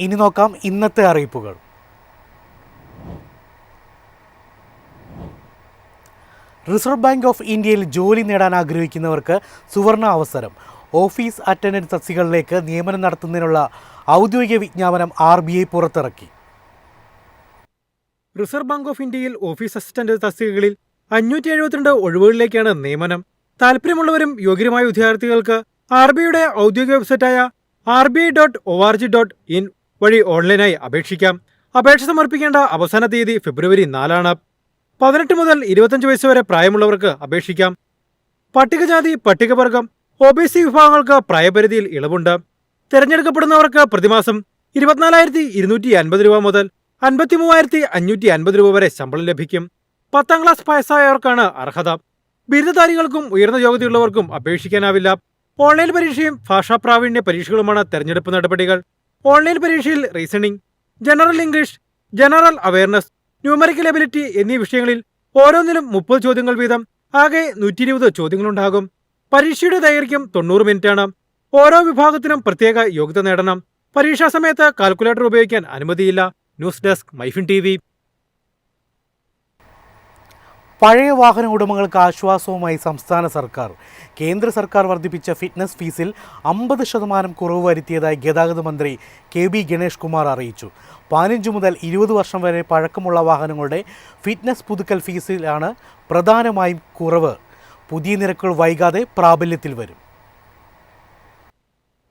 ഇനി നോക്കാം ഇന്നത്തെ അറിയിപ്പുകൾ. റിസർവ് ബാങ്ക് ഓഫ് ഇന്ത്യയിൽ ജോലി നേടാൻ ആഗ്രഹിക്കുന്നവർക്ക് സുവർണ അവസരം. ഓഫീസ് അറ്റൻഡന്റ് തസ്തികകളിലേക്ക് നിയമനം നടത്തുന്നതിനുള്ള ഔദ്യോഗിക വിജ്ഞാപനം RBI പുറത്തിറക്കി. റിസർവ് ബാങ്ക് ഓഫ് ഇന്ത്യയിൽ ഓഫീസ് അസിസ്റ്റന്റ് തസ്തികകളിൽ 572 ഒഴിവുകളിലേക്കാണ് നിയമനം. താൽപ്പര്യമുള്ളവരും യോഗ്യരുമായ വിദ്യാർത്ഥികൾക്ക് RBIയുടെ ഔദ്യോഗിക വെബ്സൈറ്റായ rbi.org.in വഴി ഓൺലൈനായി അപേക്ഷിക്കാം. അപേക്ഷ സമർപ്പിക്കേണ്ട അവസാന തീയതി ഫെബ്രുവരി 4 ആണ്. 18 മുതൽ 25 വയസ്സ് വരെ പ്രായമുള്ളവർക്ക് അപേക്ഷിക്കാം. പട്ടികജാതി, പട്ടികവർഗം, OBC വിഭാഗങ്ങൾക്ക് പ്രായപരിധിയിൽ ഇളവുണ്ട്. തിരഞ്ഞെടുക്കപ്പെടുന്നവർക്ക് പ്രതിമാസം 24,250 രൂപ മുതൽ 53,550 രൂപ വരെ ശമ്പളം ലഭിക്കും. 10ാം ക്ലാസ് പാസ്സായവർക്കാണ് അർഹത. ബിരുദധാരികൾക്കും ഉയർന്ന യോഗ്യതയുള്ളവർക്കും അപേക്ഷിക്കാനാവില്ല. ഓൺലൈൻ പരീക്ഷയും ഭാഷാ പ്രാവീണ്യ പരീക്ഷകളുമാണ് തെരഞ്ഞെടുപ്പ് നടപടികൾ. ഓൺലൈൻ പരീക്ഷയിൽ reasoning, general English, general awareness, numerical ability എന്നീ വിഷയങ്ങളിൽ ഓരോന്നിലും 30 ചോദ്യങ്ങൾ വീതം ആകെ 120 ചോദ്യങ്ങളുണ്ടാകും. പരീക്ഷയുടെ ദൈർഘ്യം 90 മിനിറ്റാണ്. ഓരോ വിഭാഗത്തിനും പ്രത്യേക യോഗ്യത നേടണം. പരീക്ഷാ സമയത്ത് കാൽക്കുലേറ്റർ ഉപയോഗിക്കാൻ അനുമതിയില്ല. News desk Myfin TV. പഴയ വാഹന ഉടമകൾക്ക് ആശ്വാസവുമായി സംസ്ഥാന സർക്കാർ. കേന്ദ്ര സർക്കാർ വർദ്ധിപ്പിച്ച ഫിറ്റ്നസ് ഫീസിൽ 50% കുറവ് വരുത്തിയതായി ഗതാഗത മന്ത്രി KB ഗണേഷ് കുമാർ അറിയിച്ചു. 15 മുതൽ 20 വർഷം വരെ പഴക്കമുള്ള വാഹനങ്ങളുടെ ഫിറ്റ്നസ് പുതുക്കൽ ഫീസിലാണ് പ്രധാനമായും കുറവ്. പുതിയ നിരക്കുകൾ വൈകാതെ പ്രാബല്യത്തിൽ വരും.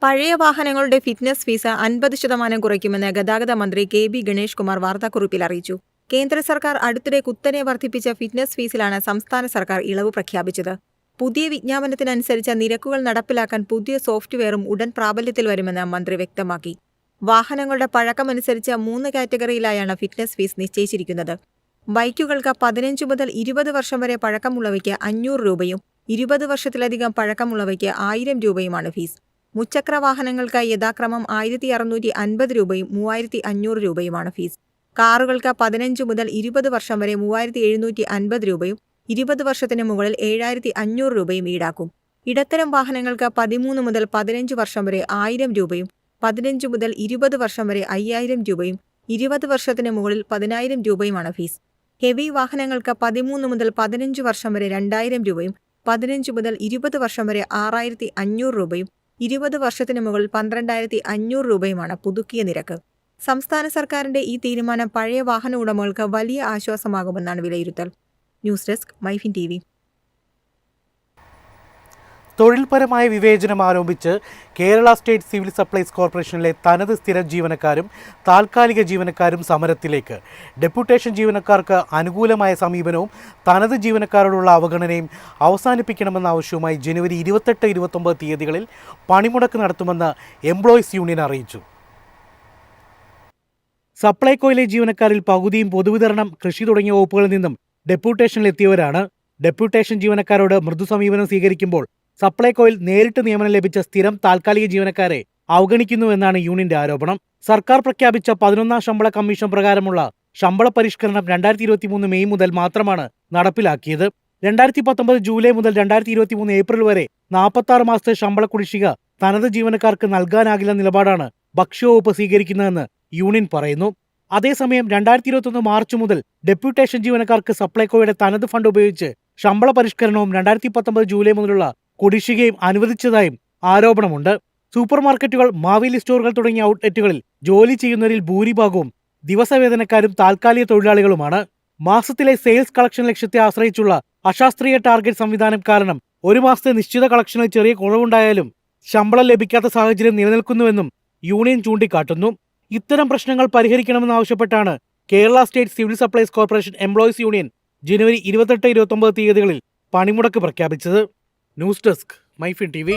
പഴയ വാഹനങ്ങളുടെ ഫിറ്റ്നസ് ഫീസ് 50% കുറയ്ക്കുമെന്ന് ഗതാഗത മന്ത്രി KB ഗണേഷ് കുമാർ വാർത്താക്കുറിപ്പിൽ അറിയിച്ചു. കേന്ദ്ര സർക്കാർ അടുത്തിടെ കുത്തനെ വർദ്ധിപ്പിച്ച ഫിറ്റ്നസ് ഫീസിലാണ് സംസ്ഥാന സർക്കാർ ഇളവ് പ്രഖ്യാപിച്ചത്. പുതിയ വിജ്ഞാപനത്തിനനുസരിച്ച് നിരക്കുകൾ നടപ്പിലാക്കാൻ പുതിയ സോഫ്റ്റ്വെയറും ഉടൻ പ്രാബല്യത്തിൽ വരുമെന്ന് മന്ത്രി വ്യക്തമാക്കി. വാഹനങ്ങളുടെ പഴക്കമനുസരിച്ച് 3 കാറ്റഗറിയിലായാണ് ഫിറ്റ്നസ് ഫീസ് നിശ്ചയിച്ചിരിക്കുന്നത്. ബൈക്കുകൾക്ക് 15 മുതൽ 20 വർഷം വരെ പഴക്കമുള്ളവയ്ക്ക് 500 രൂപയും 20 വർഷത്തിലധികം പഴക്കമുള്ളവയ്ക്ക് 1000 രൂപയുമാണ് ഫീസ്. മുച്ചക്ര വാഹനങ്ങൾക്ക് യഥാക്രമം 1,650 രൂപയും 3,500 രൂപയുമാണ് ഫീസ്. കാറുകൾക്ക് 15 മുതൽ 20 വർഷം വരെ 3,750 രൂപയും 20 വർഷത്തിന് മുകളിൽ 7,500 രൂപയും ഈടാക്കും. ഇടത്തരം വാഹനങ്ങൾക്ക് 13 മുതൽ 15 വർഷം വരെ 1000 രൂപയും 15 മുതൽ 20 വർഷം വരെ 5,000 രൂപയും 20 വർഷത്തിന് മുകളിൽ 10,000 രൂപയുമാണ് ഫീസ്. ഹെവി വാഹനങ്ങൾക്ക് 13 മുതൽ 15 വർഷം വരെ 2,000 രൂപയും 15 മുതൽ 20 വർഷം വരെ 6,500 രൂപയും 20 വർഷത്തിന് മുകളിൽ 12,500 രൂപയുമാണ് പുതുക്കിയ നിരക്ക്. സംസ്ഥാന സർക്കാരിന്റെ ഈ തീരുമാനം പഴയ വാഹന ഉടമകൾക്ക് വലിയ ആശ്വാസമാകുമെന്നാണ് വിലയിരുത്തൽ. News desk Myfin TV. തൊഴിൽപരമായ വിവേചനം ആരോപിച്ച് കേരള സ്റ്റേറ്റ് സിവിൽ സപ്ലൈസ് കോർപ്പറേഷനിലെ തനത് സ്ഥിര ജീവനക്കാരും താൽക്കാലിക ജീവനക്കാരും സമരത്തിലേക്ക്. ഡെപ്യൂട്ടേഷൻ ജീവനക്കാർക്ക് അനുകൂലമായ സമീപനവും തനത് ജീവനക്കാരോടുള്ള അവഗണനയും അവസാനിപ്പിക്കണമെന്ന ആവശ്യവുമായി ജനുവരി 28-29 തീയതികളിൽ പണിമുടക്ക് നടത്തുമെന്ന് എംപ്ലോയീസ് യൂണിയൻ അറിയിച്ചു. സപ്ലൈകോയിലെ ജീവനക്കാരിൽ പകുതിയും പൊതുവിതരണം, കൃഷി തുടങ്ങിയ വകുപ്പുകളിൽ നിന്നും ഡെപ്യൂട്ടേഷനിലെത്തിയവരാണ്. ഡെപ്യൂട്ടേഷൻ ജീവനക്കാരോട് മൃദു സമീപനം സ്വീകരിക്കുമ്പോൾ സപ്ലൈകോയിൽ നേരിട്ട് നിയമനം ലഭിച്ച സ്ഥിരം താൽക്കാലിക ജീവനക്കാരെ അവഗണിക്കുന്നുവെന്നാണ് യൂണിയന്റെ ആരോപണം. സർക്കാർ പ്രഖ്യാപിച്ച 11ാം ശമ്പള കമ്മീഷൻ പ്രകാരമുള്ള ശമ്പള പരിഷ്കരണം 2023 മെയ് മുതൽ മാത്രമാണ് നടപ്പിലാക്കിയത്. 2019 ജൂലൈ മുതൽ 2023 ഏപ്രിൽ വരെ 46 മാസത്തെ ശമ്പള കുടിശ്ശിക തനത് ജീവനക്കാർക്ക് നൽകാനാകില്ല നിലപാടാണ് ഭക്ഷ്യവകുപ്പ് സ്വീകരിക്കുന്നതെന്ന് യൂണിയൻ പറയുന്നു. അതേസമയം 2021 മാർച്ച് മുതൽ ഡെപ്യൂട്ടേഷൻ ജീവനക്കാർക്ക് സപ്ലൈകോയുടെ തനത് ഫണ്ട് ഉപയോഗിച്ച് ശമ്പള പരിഷ്കരണവും 2019 ജൂലൈ മുതലുള്ള കുടിശ്ശികയും അനുവദിച്ചതായും ആരോപണമുണ്ട്. സൂപ്പർ മാർക്കറ്റുകൾ, മാവേലി സ്റ്റോറുകൾ തുടങ്ങിയ ഔട്ട്ലെറ്റുകളിൽ ജോലി ചെയ്യുന്നവരിൽ ഭൂരിഭാഗവും ദിവസവേതനക്കാരും താൽക്കാലിക തൊഴിലാളികളുമാണ്. മാസത്തിലെ സെയിൽസ് കളക്ഷൻ ലക്ഷ്യത്തെ ആശ്രയിച്ചുള്ള അശാസ്ത്രീയ ടാർഗറ്റ് സംവിധാനം കാരണം ഒരു മാസത്തെ നിശ്ചിത കളക്ഷനിൽ ചെറിയ കുറവുണ്ടായാലും ശമ്പളം ലഭിക്കാത്ത സാഹചര്യം നിലനിൽക്കുന്നുവെന്നും യൂണിയൻ ചൂണ്ടിക്കാട്ടുന്നു. ഇത്തരം പ്രശ്നങ്ങൾ പരിഹരിക്കണമെന്നാവശ്യപ്പെട്ടാണ് Kerala state civil supplies corporation employees union ജനുവരി 28-29 തീയതികളിൽ പണിമുടക്ക് പ്രഖ്യാപിച്ചത്. News desk Myfin TV.